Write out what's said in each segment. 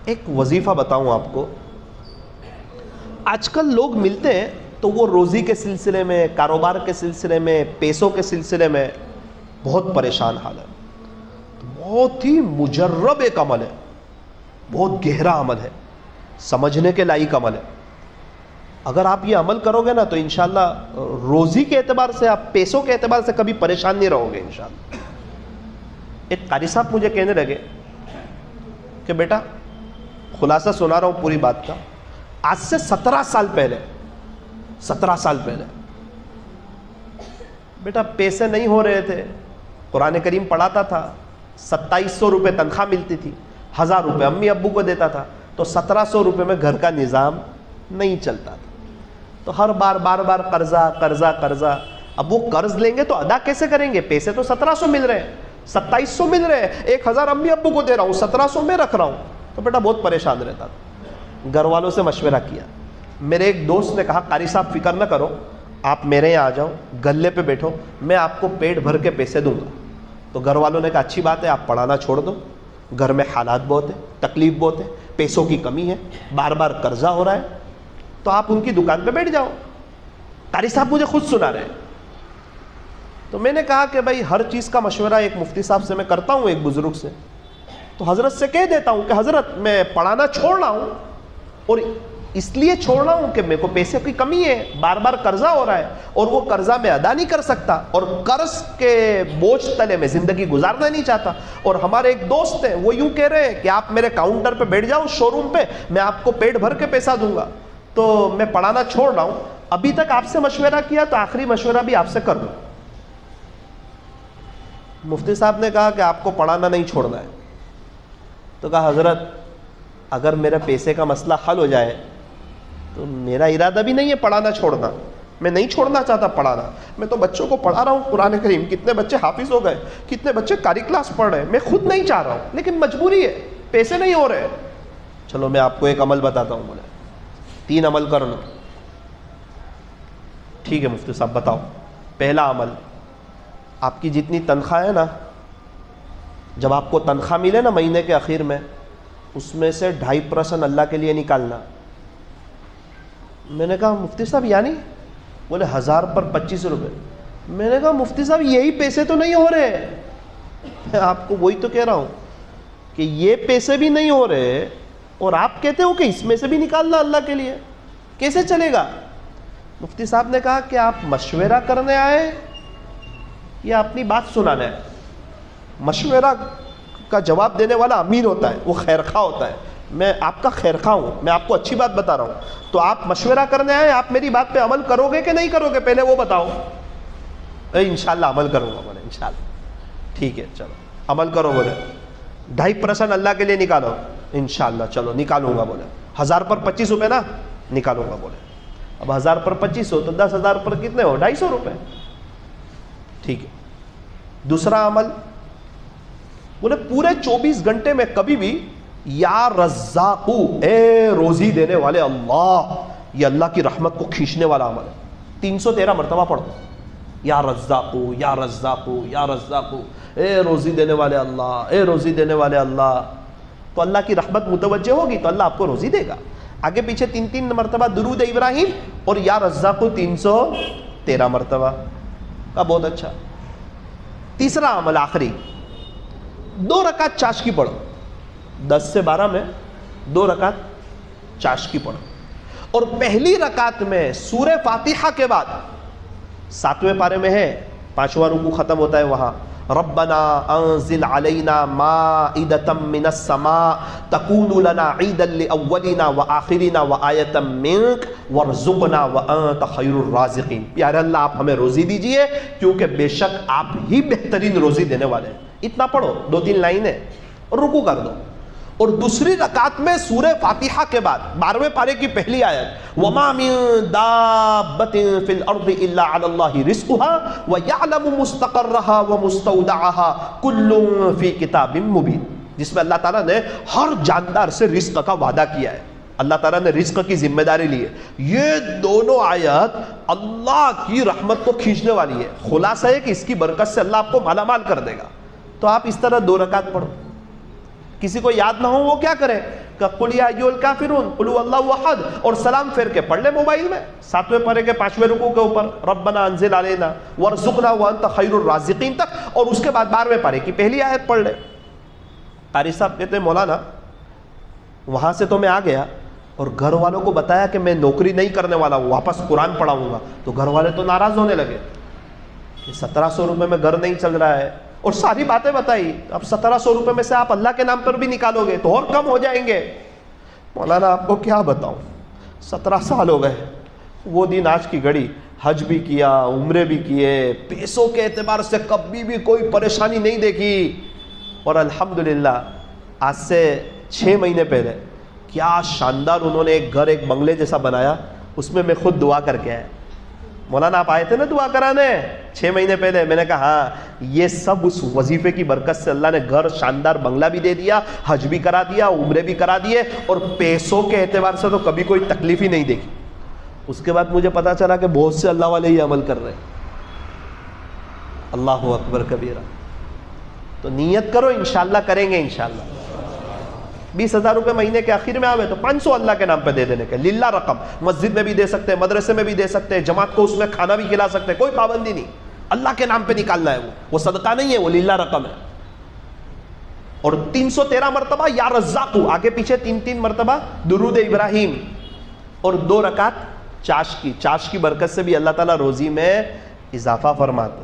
ایک وظیفہ بتاؤں آپ کو. آج کل لوگ ملتے ہیں تو وہ روزی کے سلسلے میں، کاروبار کے سلسلے میں، پیسوں کے سلسلے میں بہت پریشان حال ہے. بہت ہی مجرب ایک عمل ہے، بہت گہرا عمل ہے، سمجھنے کے لائق عمل ہے. اگر آپ یہ عمل کرو گے نا تو انشاءاللہ روزی کے اعتبار سے، آپ پیسوں کے اعتبار سے کبھی پریشان نہیں رہو گے انشاءاللہ. ایک قاری صاحب مجھے کہنے لگے کہ بیٹا، خلاصہ سنا رہا ہوں پوری بات کا، آج سے 17 سال پہلے بیٹا پیسے نہیں ہو رہے تھے، قرآن کریم پڑھاتا تھا، 2700 روپے تنخواہ ملتی تھی، 1000 روپے امی ابو کو دیتا تھا، تو 1700 روپے میں گھر کا نظام نہیں چلتا تھا. تو ہر بار قرضہ. اب وہ قرض لیں گے تو ادا کیسے کریں گے؟ پیسے تو 1700 مل رہے ہیں، 2700 مل رہے ہیں، 1000 امی ابو کو دے رہا ہوں، 1700 میں رکھ رہا ہوں. تو بیٹا بہت پریشان رہتا تھا. گھر والوں سے مشورہ کیا. میرے ایک دوست نے کہا قاری صاحب فکر نہ کرو، آپ میرے یہاں آ جاؤ، گلے پہ بیٹھو، میں آپ کو پیٹ بھر کے پیسے دوں گا. تو گھر والوں نے کہا اچھی بات ہے، آپ پڑھانا چھوڑ دو، گھر میں حالات بہت ہیں، تکلیف بہت ہے، پیسوں کی کمی ہے، بار قرضہ ہو رہا ہے، تو آپ ان کی دکان پہ بیٹھ جاؤ. قاری صاحب مجھے خود سنا رہے ہیں. تو میں نے کہا کہ بھائی ہر چیز کا مشورہ ایک مفتی صاحب سے میں کرتا ہوں، ایک بزرگ سے، تو حضرت سے کہہ دیتا ہوں کہ حضرت میں پڑھانا چھوڑ رہا ہوں، اور اس لیے چھوڑ رہا ہوں کہ میرے کو پیسے کی کمی ہے، بار قرضہ ہو رہا ہے، اور وہ قرضہ میں ادا نہیں کر سکتا، اور قرض کے بوجھ تلے میں زندگی گزارنا نہیں چاہتا. اور ہمارے ایک دوست ہیں، وہ یوں کہہ رہے ہیں کہ آپ میرے کاؤنٹر پہ بیٹھ جاؤ شو روم پہ، میں آپ کو پیٹ بھر کے پیسہ دوں گا. تو میں پڑھانا چھوڑ رہا ہوں. ابھی تک آپ سے مشورہ کیا تو آخری مشورہ بھی آپ سے کر لوں. مفتی صاحب نے کہا کہ آپ کو پڑھانا نہیں چھوڑنا ہے. تو کہا حضرت اگر میرا پیسے کا مسئلہ حل ہو جائے تو میرا ارادہ بھی نہیں ہے پڑھانا چھوڑنا، میں نہیں چھوڑنا چاہتا پڑھانا. میں تو بچوں کو پڑھا رہا ہوں قرآن کریم، کتنے بچے حافظ ہو گئے، کتنے بچے قاری کلاس پڑھ رہے ہیں. میں خود نہیں چاہ رہا ہوں لیکن مجبوری ہے، پیسے نہیں ہو رہے. چلو میں آپ کو ایک عمل بتاتا ہوں. بولے 3 عمل کر لو. ٹھیک ہے مفتی صاحب بتاؤ. پہلا عمل، آپ کی جتنی تنخواہ ہے نا، جب آپ کو تنخواہ ملے نا مہینے کے آخر میں، اس میں سے 2.5% اللہ کے لیے نکالنا. میں نے کہا مفتی صاحب یعنی؟ بولے 1000 پر 25 روپے. میں نے کہا مفتی صاحب یہی پیسے تو نہیں ہو رہے. میں آپ کو وہی تو کہہ رہا ہوں کہ یہ پیسے بھی نہیں ہو رہے اور آپ کہتے ہو کہ اس میں سے بھی نکالنا اللہ کے لیے، کیسے چلے گا؟ مفتی صاحب نے کہا کہ آپ مشورہ کرنے آئے یا اپنی بات سنانے آئے؟ مشورہ کا جواب دینے والا امین ہوتا ہے، وہ خیرخواہ ہوتا ہے. میں آپ کا خیرخواہ ہوں، میں آپ کو اچھی بات بتا رہا ہوں. تو آپ مشورہ کرنے آئے، آپ میری بات پہ عمل کرو گے کہ نہیں کرو گے پہلے وہ بتاؤ. انشاءاللہ عمل کروں گا. بولے انشاءاللہ. ٹھیک ہے چلو عمل کرو. بولے 2.5% اللہ کے لیے نکالو. انشاءاللہ چلو نکالوں گا. بولے 1000 پر 25 روپے نا، نکالوں گا. بولے اب 1000 پر 25 ہو تو 10,000 پر کتنے ہو؟ 250 روپے. ٹھیک ہے. دوسرا عمل، بولے پورے 24 گھنٹے میں کبھی بھی یا رزاقو، اے روزی دینے والے اللہ، یہ اللہ کی رحمت کو کھینچنے والا عمل ہے. 313 مرتبہ پڑھو یا رزاقو یا رزاقو یا رزاقو، اے روزی دینے والے اللہ، اے روزی دینے والے اللہ. تو اللہ کی رحمت متوجہ ہوگی تو اللہ آپ کو روزی دے گا. آگے پیچھے 3 مرتبہ درود ابراہیم اور یا رزاقو 313 مرتبہ کا. بہت اچھا. تیسرا عمل آخری، 2 رکعت چاشکی پڑھو. 10 سے 12 میں 2 رکعت چاشکی پڑھو، اور پہلی رکعت میں سورہ فاتحہ کے بعد 7ویں پارے میں ہے، 5واں رکوع ختم ہوتا ہے وہاں، ربنا انزل علینا مائدۃ من السماء تکون لنا عیدا لاولنا وآخرنا وآیۃ منک وارزقنا وانت خیر الرازقین. پیارے اللہ آپ ہمیں روزی دیجئے کیونکہ بے شک آپ ہی بہترین روزی دینے والے ہیں. اتنا پڑھو، 2-3 لائنیں، اور رکوع کر دو. اور دوسری رکعت میں سورہ فاتحہ کے بعد 12ویں پارے کی پہلی آیت، وَمَا مِن دَابَّةٍ فِي الْأَرْضِ إِلَّا عَلَى اللَّهِ رِزْقُهَا وَيَعْلَمُ مُسْتَقَرَّهَا وَمُسْتَوْدَعَهَا كُلٌّ فِي كِتَابٍ مُبِينٍ، جس میں اللہ تعالیٰ نے ہر جاندار سے رزق کا وعدہ کیا ہے. اللہ تعالیٰ نے رزق کی ذمہ داری لی ہے. یہ دونوں آیات اللہ کی رحمت کو کھینچنے والی ہے. خلاصہ ہے کہ اس کی برکت سے اللہ آپ کو مالا مال کر دے گا. تو آپ اس طرح 2 رکعت پڑھو. کسی کو یاد نہ ہو وہ کیا کرے، کہ قل یا ایھا الکافرون قل ھو اللہ احد، اور سلام پھیر کے پڑھ لے موبائل میں 7ویں پارے کے 5ویں رکوع کے اوپر ربنا انزل علینا وارزقنا وانت خیر الرازقین تک، اور اس کے بعد 12ویں پارے کی پہلی آیت پڑھ لے۔ قاری صاحب کہتے ہیں مولانا وہاں سے تو میں آ گیا اور گھر والوں کو بتایا کہ میں نوکری نہیں کرنے والا ہوں، واپس قرآن پڑھاؤں گا، تو گھر والے تو ناراض ہونے لگے کہ 1700 روپے میں گھر نہیں چل رہا ہے، اور ساری باتیں بتائی، اب 1700 روپے میں سے آپ اللہ کے نام پر بھی نکالو گے تو اور کم ہو جائیں گے۔ مولانا آپ کو کیا بتاؤں، 17 سال ہو گئے، وہ دن آج کی گھڑی، حج بھی کیا، عمرے بھی کیے، پیسوں کے اعتبار سے کبھی بھی کوئی پریشانی نہیں دیکھی، اور الحمدللہ آج سے 6 مہینے پہلے کیا شاندار انہوں نے ایک گھر، ایک بنگلے جیسا بنایا، اس میں خود دعا کر کے آیا۔ مولانا آپ آئے تھے نا دعا کرانے 6 مہینے پہلے، میں نے کہا ہاں، یہ سب اس وظیفے کی برکت سے اللہ نے گھر، شاندار بنگلہ بھی دے دیا، حج بھی کرا دیا، عمرے بھی کرا دیے، اور پیسوں کے اعتبار سے تو کبھی کوئی تکلیف ہی نہیں دیکھی۔ اس کے بعد مجھے پتا چلا کہ بہت سے اللہ والے ہی عمل کر رہے ہیں۔ اللہ اکبر کبیرہ۔ تو نیت کرو، انشاءاللہ کریں گے انشاءاللہ۔ 20,000 روپے مہینے کے آخر میں آوے تو 500 اللہ کے نام پہ دے دینے کے، للہ رقم، مسجد میں بھی دے سکتے ہیں، مدرسے میں بھی دے سکتے ہیں، جماعت کو اس میں کھانا بھی کھلا سکتے ہیں، کوئی پابندی نہیں، اللہ کے نام پہ نکالنا ہے، وہ صدقہ نہیں ہے، وہ للہ رقم ہے۔ اور 313 مرتبہ یا رزاق، آگے پیچھے 3 مرتبہ درود ابراہیم، اور 2 رکعت چاش کی برکت سے بھی اللہ تعالیٰ روزی میں اضافہ فرماتے۔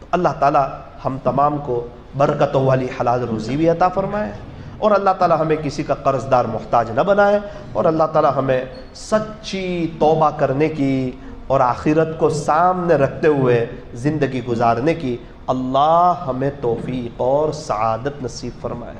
تو اللہ تعالیٰ ہم تمام کو برکتوں والی حلال روزی بھی عطا فرمائے، اور اللہ تعالیٰ ہمیں کسی کا قرض دار محتاج نہ بنائے، اور اللہ تعالیٰ ہمیں سچی توبہ کرنے کی اور آخرت کو سامنے رکھتے ہوئے زندگی گزارنے کی اللہ ہمیں توفیق اور سعادت نصیب فرمائے۔